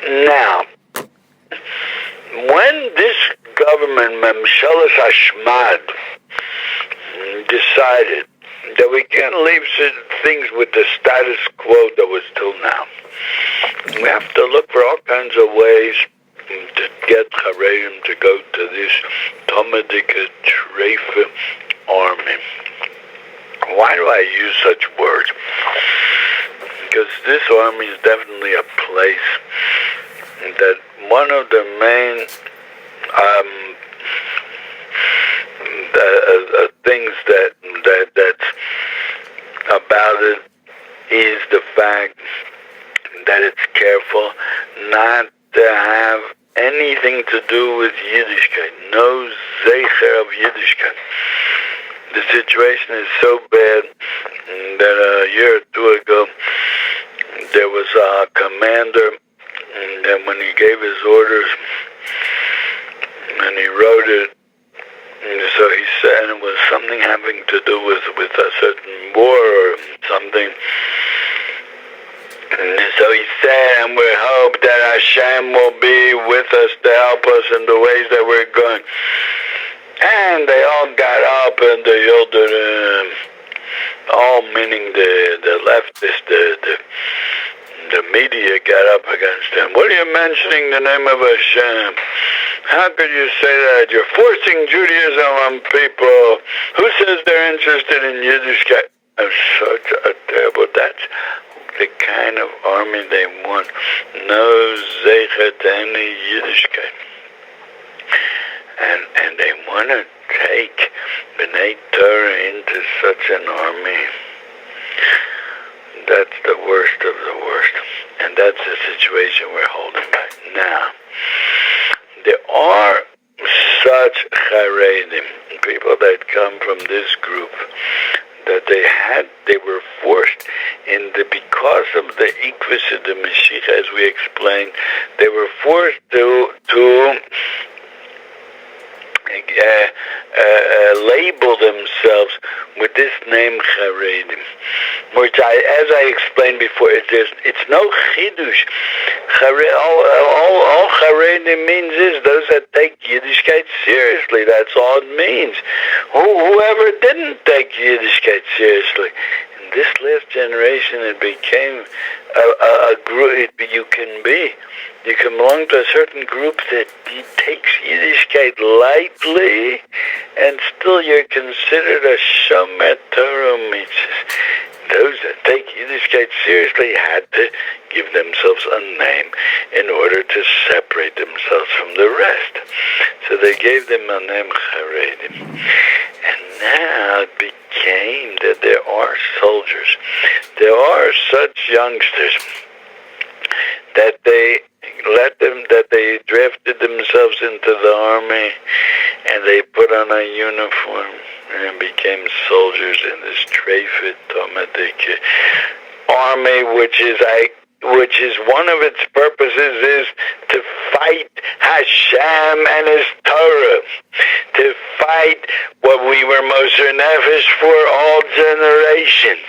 Now, when this government, Mמשלת, השמד, decided that we can't leave things with the status quo that was till now, we have to look for all kinds of ways to get Haredim to go to this Talmudic Treifa army. Why do I use such words? Because this army is definitely a place that one of the main things that's about it is the fact that it's careful not to have anything to do with Yiddishkeit. No zecher of Yiddishkeit. The situation is so bad that a year or two ago there was a commander, and when he gave his orders and he wrote it, and so he said it was something having to do with a certain war or something. And so he said, and we hope that Hashem will be with us to help us in the ways that we're going. And they all got up and they yelled at him, all meaning the leftists, the media got up against him. What are you mentioning the name of Hashem? How could you say that? You're forcing Judaism on people. Who says they're interested in Yiddishkeit? Such a terrible, that's the kind of army they want. No zecher to any Yiddishkeit. And they want to take B'nai Torah into such an army. That's the worst of the worst. And that's the situation we're holding back. Now, there are such Haredim, people that come from this group, that they were forced because of the Ikvis of the Mashiach, as we explained, they were forced to label themselves with this name Haredim, which as I explained before, it's no chidush. All Haredim means is those that take Yiddishkeit seriously. That's all it means. Whoever didn't take Yiddishkeit seriously. In this last generation, it became a group. You can belong to a certain group that takes Yiddishkeit lightly, and still you're considered a Shomer Torah mitzvah. Those that take Yiddishkeit seriously had to give themselves a name in order to separate themselves from the rest. So they gave them a name Haredim. And now it became that there are soldiers. There are such youngsters that they drafted themselves into the army, and they put on a uniform and became soldiers in this Treifit Talmudic army, which is one of its purposes is to fight Hashem and His Torah, to fight what we were Moser Nefesh for all generations,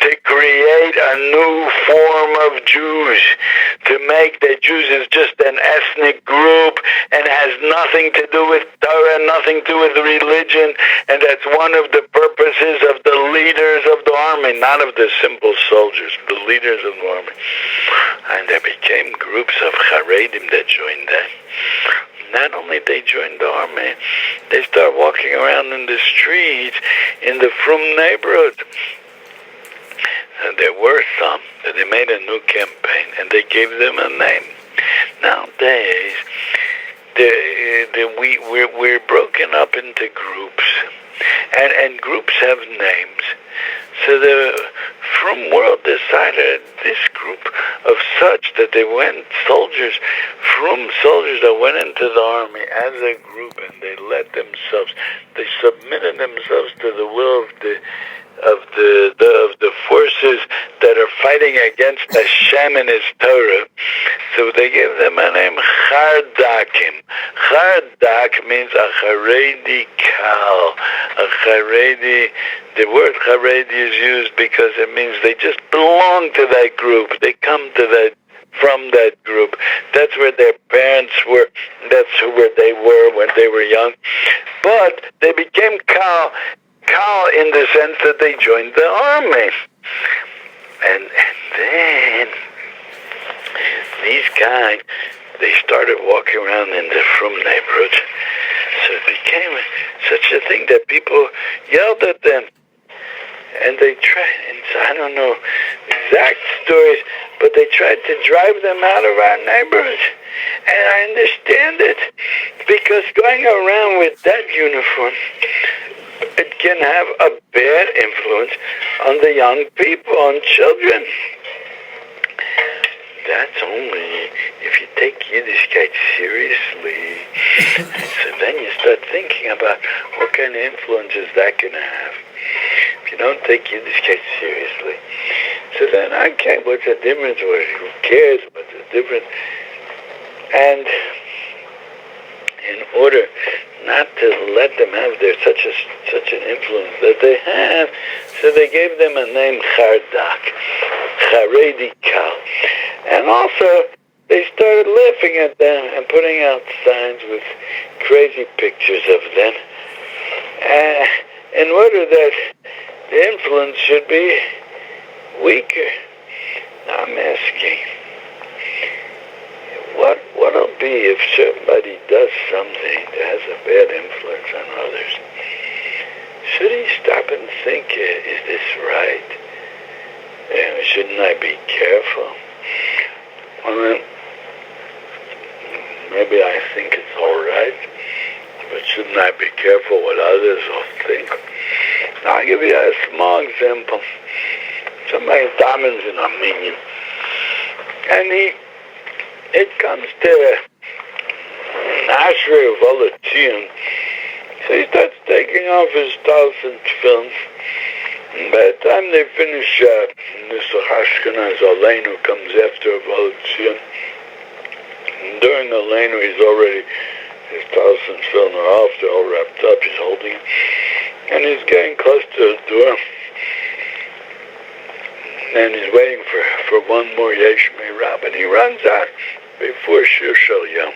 to create a new form of Jews, to make the Jews is just an ethnic group and has nothing to do with Torah, nothing to do with religion, and that's one of the purposes of the leaders of the army, not of the simple soldiers, the leaders of the army. And there became groups of Haredim that joined that. Not only they joined the army, they start walking around in the streets in the Frum neighborhood. And there were some that they made a new campaign and they gave them a name. Nowadays, we're broken up into groups, and groups have names. So the Frum world decided this group of such that they went soldiers, Frum soldiers that went into the army as a group, and they submitted themselves to the will of the forces that are fighting against Hashem and His Torah. So they gave them a name, Chardakim. Chardak means a Haredi Kal. A Haredi, the word Haredi is used because it means they just belong to that group. They come to from that group. That's where their parents were. That's where they were when they were young. But they became Kal in the sense that they joined the army. And then these guys, they started walking around in the Frum neighborhood. So it became such a thing that people yelled at them. And they tried, and I don't know exact stories, but they tried to drive them out of our neighborhood. And I understand it, because going around with that uniform, it can have a bad influence on the young people, on children. That's only if you take Yiddishkeit seriously. So then you start thinking about what kind of influences that can have. If you don't take Yiddishkeit seriously. So then, okay, what's the difference? Who cares? What's the difference? And in order not to let them have such an influence that they have, so they gave them a name Chardak, Charedi Kal. And also, they started laughing at them and putting out signs with crazy pictures of them, in order that the influence should be weaker. Now I'm asking, what'll be if somebody does something that has a bad influence on others? Should he stop and think, is this right? Shouldn't I be careful? Maybe I think it's all right, but shouldn't I be careful what others will think? Now, I'll give you a small example. Somebody diamonds in Armenian, and it comes to Ashrei Volatillion, so he starts taking off his thousand films. And by the time they finish, Nusach Ashkenaz Aleinu comes after Volatillion. During Aleinu, he's already, his thousand film are off, they're all wrapped up, he's holding it. And he's getting close to the door. And he's waiting for one more Yesh Me'Rab, and he runs out before Shir Shal Yom.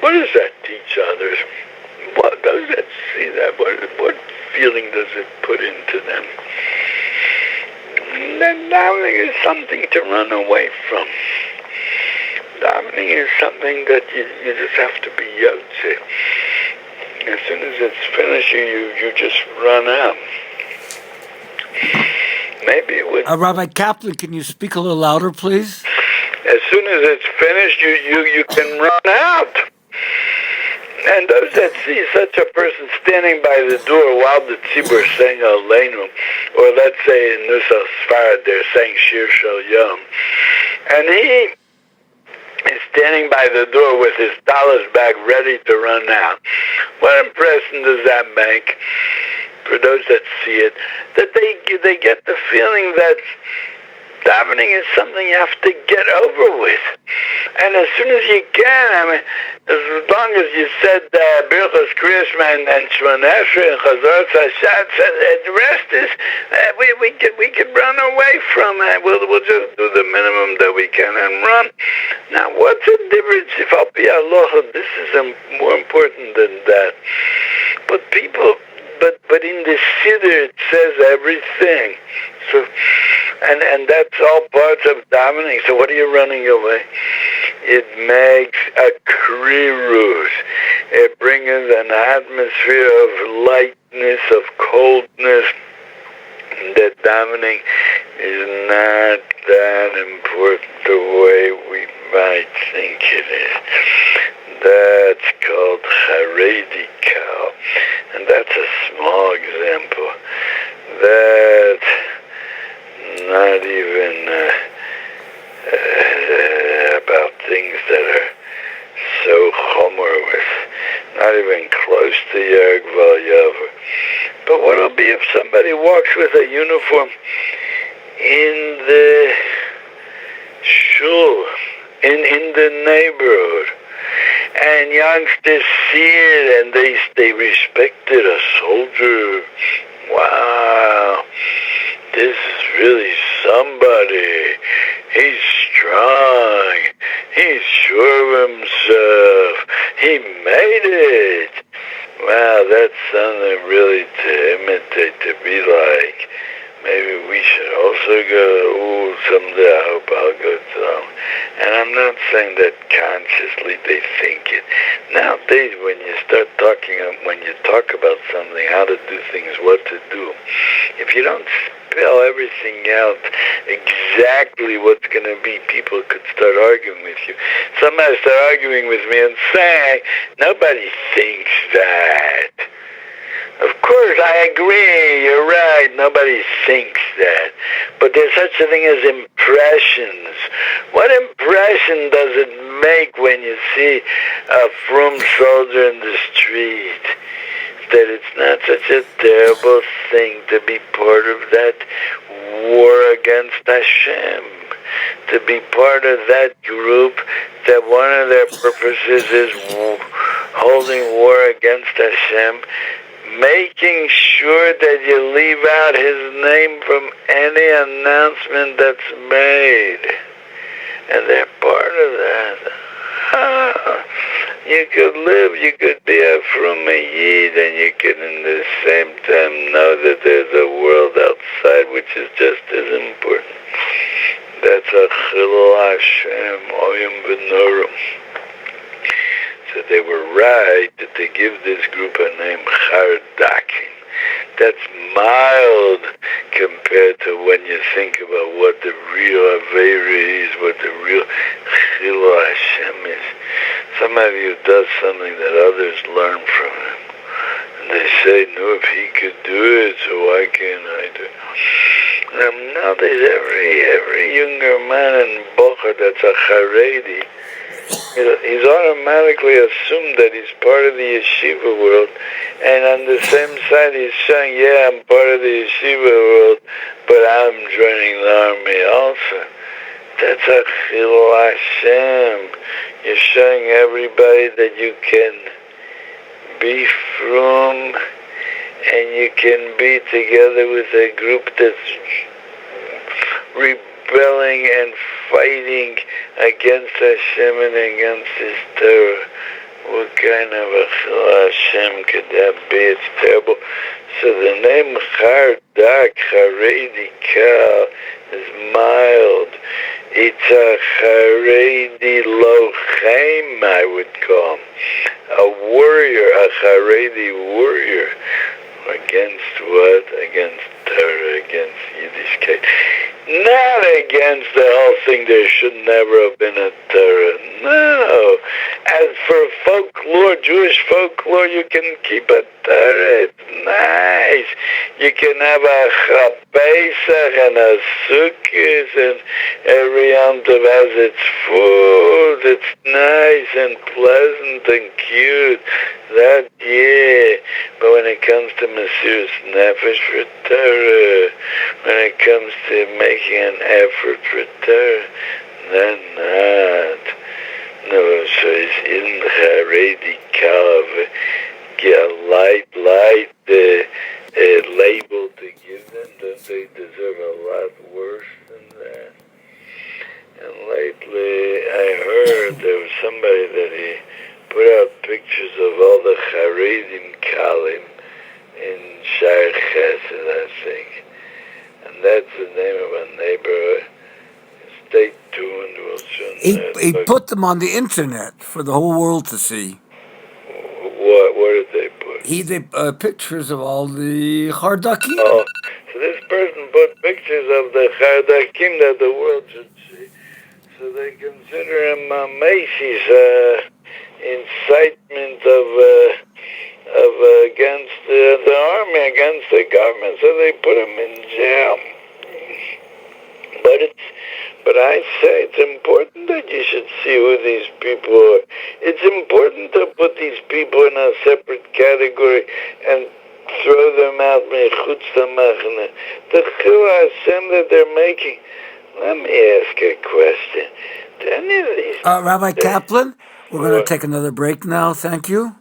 What does that teach others? What does that see that? What feeling does it put into them? Then davening is something to run away from. Davening is something that you just have to be yotze. As soon as it's finished, you just run out. Maybe it would. Rabbi Kaplan, can you speak a little louder, please? As soon as it's finished, you can run out. And those that see such a person standing by the door while the tzibur is saying Aleinu, or let's say in Nusach Sfarad they're saying Shir Shal Yom, and he is standing by the door with his dollars bag ready to run out, what impression does that make for those that see it? That they get the feeling that davening is something you have to get over with. And as soon as you can, I mean, as long as you said Birchos Kriyashma and Shemon Esrei and Chazaras Hashad, the rest is, we can run away from it. We'll just do the minimum that we can and run. Now, what's the difference if Al Pi Halacha, this is more important than that? But in the Siddur it says everything. So, and that's all parts of davening. So what are you running away? It makes a krirus. It brings an atmosphere of lightness, of coldness. That davening is not that important the way we might think it is. That's called Haredi Kal. And that's a small example. That's not even about things that are so chomer with, not even close to Yerg Val Yavar. But what'll be if somebody walks with a uniform in the shul, in the neighborhood, and youngsters see it and they respected a soldier. Wow, this is really somebody. He's strong. strong. He's sure of himself. He made it. Wow, that's something really to imitate, to be like. Maybe we should also go, someday I hope I'll go to them. And I'm not saying that consciously they think it. Nowadays, when you talk about something, how to do things, what to do, if you don't spell everything out exactly what's going to be, people could start arguing with you. Somebody start arguing with me and saying, nobody thinks that. Of course, I agree, you're right, nobody thinks that. But there's such a thing as impressions. What impression does it make when you see a frum soldier in the street? That it's not such a terrible thing to be part of that war against Hashem. To be part of that group that one of their purposes is holding war against Hashem, making sure that you leave out his name from any announcement that's made. And they're part of that. You could live, you could be a from a Yid, and you could in the same time know that there's a world outside which is just as important. That's a chilul Hashem, oyim v'norum. So they were right that they give this group a name Chardakim. That's mild compared to when you think about what the real Aveira is, what the real Chilul Hashem is. Somebody who does something that others learn from him. And they say, no, if he could do it, so why can't I do it? Nowadays, every younger man in Bochar that's a Haredi, he's automatically assumed that he's part of the yeshiva world, and on the same side he's saying, yeah, I'm part of the yeshiva world, but I'm joining the army also. That's a chilul Hashem. You're showing everybody that you can be frum, and you can be together with a group that's rebelling and fighting against Hashem and against His Torah. What kind of a chilul Hashem could that be? It's terrible. So the name Chardak, Haredi Kal, is mild. It's a Haredi Lochem, I would call him. A warrior, a Haredi warrior. Against what? Against Torah, against Yiddishkeit. Not against the whole thing, there should never have been a Torah. No. As for folklore, Jewish folklore, you can keep a Torah. It's nice. You can have a Pesach and a Sukkot, and every Yom Tov has its food. It's nice and pleasant and cute. That, yeah. But when it comes to Mesiras Nefesh for Torah, when it comes to making an effort for Torah, then not. No, so it's in the Haredi Kav, get a light label to give them, that they deserve a lot worse than that. And lately, I heard there was somebody that he put out pictures of all the Haredim Kalim in Shar Chesed, I think. And that's the name of a neighborhood. Stay tuned, we'll soon... He put them on the internet for the whole world to see. What did they put? They pictures of all the Chardakim. Oh, so this person put pictures of the Chardakim that the world should see. So they consider him Macy's incitement of against the army, against the government. So they put him in jail. But I say it's important that you should see who these people are. It's important to put these people in a separate category and throw them out. The chilul Hashem that they're making. Let me ask a question. Do any of these... Rabbi Kaplan, we're going to take another break now. Thank you.